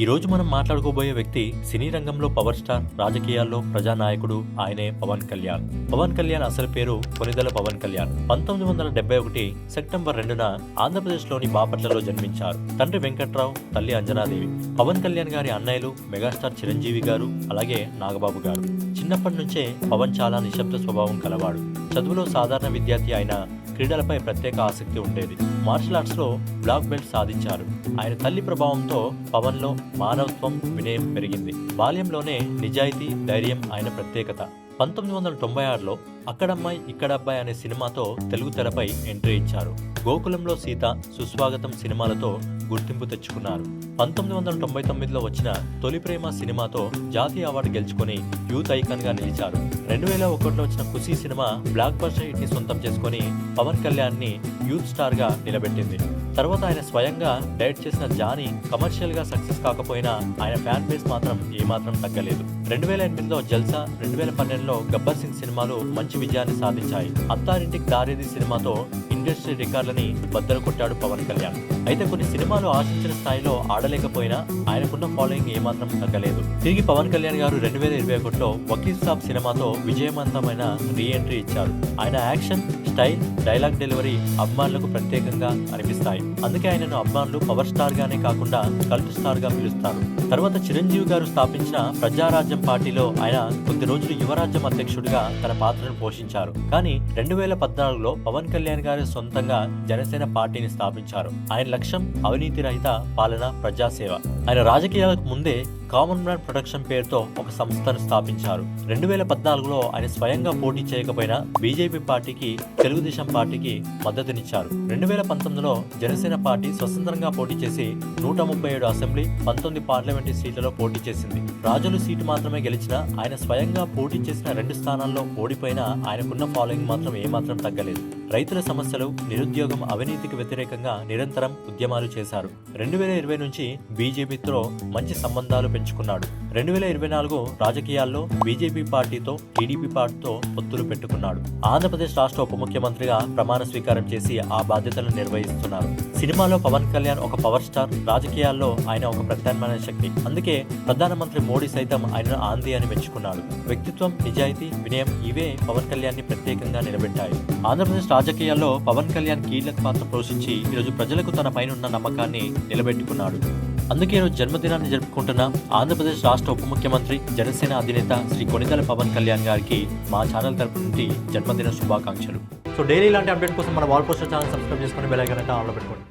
ఈ రోజు మనం మాట్లాడుకోబోయే వ్యక్తి సినీ రంగంలో పవర్ స్టార్, రాజకీయాల్లో ప్రజానాయకుడు. ఆయనే పవన్ కళ్యాణ్. పవన్ కళ్యాణ్ అసలు పేరు కొనిదెల పవన్ కళ్యాణ్. 1971 సెప్టెంబర్ 2న ఆంధ్రప్రదేశ్లోని బాపట్లలో జన్మించారు. తండ్రి వెంకట్రావు, తల్లి అంజనాదేవి. పవన్ కళ్యాణ్ గారి అన్నయ్యలు మెగాస్టార్ చిరంజీవి గారు, అలాగే నాగబాబు గారు. చిన్నప్పటి నుంచే పవన్ చాలా నిశ్శబ్ద స్వభావం కలవాడు. చదువులో సాధారణ విద్యార్థి అయిన క్రీడలపై ప్రత్యేక ఆసక్తి ఉండేది. మార్షల్ ఆర్ట్స్ లో బ్లాక్ బెల్ట్ సాధించారు. ఆయన తల్లి ప్రభావంతో పవన్ లో మానవత్వం, వినయం పెరిగింది. బాల్యంలోనే నిజాయితీ, ధైర్యం ఆయన ప్రత్యేకత. 1996లో అక్కడమ్మాయి ఇక్కడబ్బాయి అనే సినిమాతో తెలుగు తెరపై ఎంట్రీ ఇచ్చారు. గోకులంలో సీత, సుస్వాగతం సినిమాలతో గుర్తింపు తెచ్చుకున్నారు. 1999లో వచ్చిన తొలి ప్రేమ సినిమాతో జాతీయ అవార్డు గెలుచుకొని యూత్ ఐకాన్ గా నిలిచారు. 2001లో వచ్చిన ఖుషీ సినిమా బ్లాక్ బస్టర్ హిట్ ని సొంతం చేసుకుని పవన్ కళ్యాణ్ ని యూత్ స్టార్ గా నిలబెట్టింది. తర్వాత ఆయన స్వయంగా డైరెక్ట్ చేసిన జానీ కమర్షియల్ గా సక్సెస్ కాకపోయినా ఆయన ఫ్యాన్ బేస్ మాత్రం ఏమాత్రం తగ్గలేదు. 2008లో జల్సా, 2012లో గబ్బర్ సింగ్ సినిమాలు మంచి విజయాన్ని సాధించాయి. అత్తారింటికి దారేది సినిమాతో ఇండస్ట్రీ రికార్డులని బద్దలు కొట్టాడు పవన్ కళ్యాణ్. అయితే కొన్ని సినిమాలు ఆశించిన స్థాయిలో ఆడలేకపోయినా ఆయనకున్న ఫాలోయింగ్ ఏమాత్రం తగ్గలేదు. తిరిగి పవన్ కళ్యాణ్ గారు 2021లో వకీల్ సాబ్ సినిమాతో విజయవంతమైన రీ ఎంట్రీ ఇచ్చారు. ఆయన యాక్షన్, స్టైల్, డైలాగ్ డెలివరీ అభిమానులకు ప్రత్యేకంగా అనిపిస్తాయి. అందుకే ఆయనను అభిమానులు పవర్ స్టార్ గానే కాకుండా కల్ట్ స్టార్ గా పిలుస్తారు. తర్వాత చిరంజీవి గారు స్థాపించిన ప్రజారాజ్యం పార్టీలో ఆయన కొద్ది రోజులు యువరాజ్యం అధ్యక్షుడిగా తన పాత్రను పోషించారు. కానీ 2014లో పవన్ కళ్యాణ్ గారు సొంతంగా జనసేన పార్టీని స్థాపించారు. ఆయన లక్ష్యం అవినీతి రహిత పాలన, ప్రజాసేవ. ఆయన రాజకీయాలకు ముందే కామన్ మ్యాన్ ప్రొడక్షన్ పేరుతో ఒక సంస్థను స్థాపించారు. 2014లో ఆయన స్వయంగా పోటీ చేయకపోయినా బీజేపీ పార్టీకి, తెలుగుదేశం పార్టీకి మద్దతునిచ్చారు. 2019లో జనసేన పార్టీ స్వతంత్రంగా పోటీ చేసి 137 అసెంబ్లీ, 19 పార్లమెంటు సీట్లలో పోటీ చేసింది. రాజులు సీటు మాత్రమే గెలిచిన ఆయన స్వయంగా పోటీ చేసిన 2 స్థానాల్లో ఓడిపోయినా ఆయనకున్న ఫాలోయింగ్ మాత్రం ఏమాత్రం తగ్గలేదు. రైతుల సమస్యలు, నిరుద్యోగం, అవినీతికి వ్యతిరేకంగా నిరంతరం ఉద్యమాలు చేశారు. 2020 నుంచి బీజేపీతో మంచి సంబంధాలు పెంచుకున్నాడు. 2024 రాజకీయాల్లో బీజేపీ పార్టీతో, టీడీపీ పార్టీతో పొత్తులు పెట్టుకున్నాడు. ఆంధ్రప్రదేశ్ రాష్ట్ర ఉప ముఖ్యమంత్రిగా ప్రమాణ స్వీకారం చేసి ఆ బాధ్యతలను నిర్వహిస్తున్నారు. సినిమాలో పవన్ కళ్యాణ్ ఒక పవర్ స్టార్, రాజకీయాల్లో ఆయన ఒక ప్రత్యామ్నాయ శక్తి. అందుకే ప్రధానమంత్రి మోడీ సైతం ఆయనను ఆంధ్రీ అని మెచ్చుకున్నాడు. వ్యక్తిత్వం, నిజాయితీ, వినయం ఇవే పవన్ కళ్యాణ్ ని ప్రత్యేకంగా నిలబెట్టాయి. ఆంధ్రప్రదేశ్ రాజకీయాల్లో పవన్ కళ్యాణ్ కీలక పాత్ర పోషించి ఈరోజు ప్రజలకు తన పైన నమ్మకాన్ని నిలబెట్టుకున్నాడు. అందుకే ఈరోజు జన్మదినాన్ని జరుపుకుంటున్న ఆంధ్రప్రదేశ్ రాష్ట్ర ఉప ముఖ్యమంత్రి, జనసేన అధినేత శ్రీ కొనిదెల పవన్ కళ్యాణ్ గారికి మా ఛానల్ తరపు నుండి జన్మదిన శుభాకాంక్షలు. సో డైలీ ఇలాంటి అప్డేట్ కోసం మన వాల్ పోస్టర్ ఛానల్ సబ్స్క్రైబ్ చేసుకుని బెల్ ఐకాన్ అయితే ఆన్లో పెట్టుకోండి.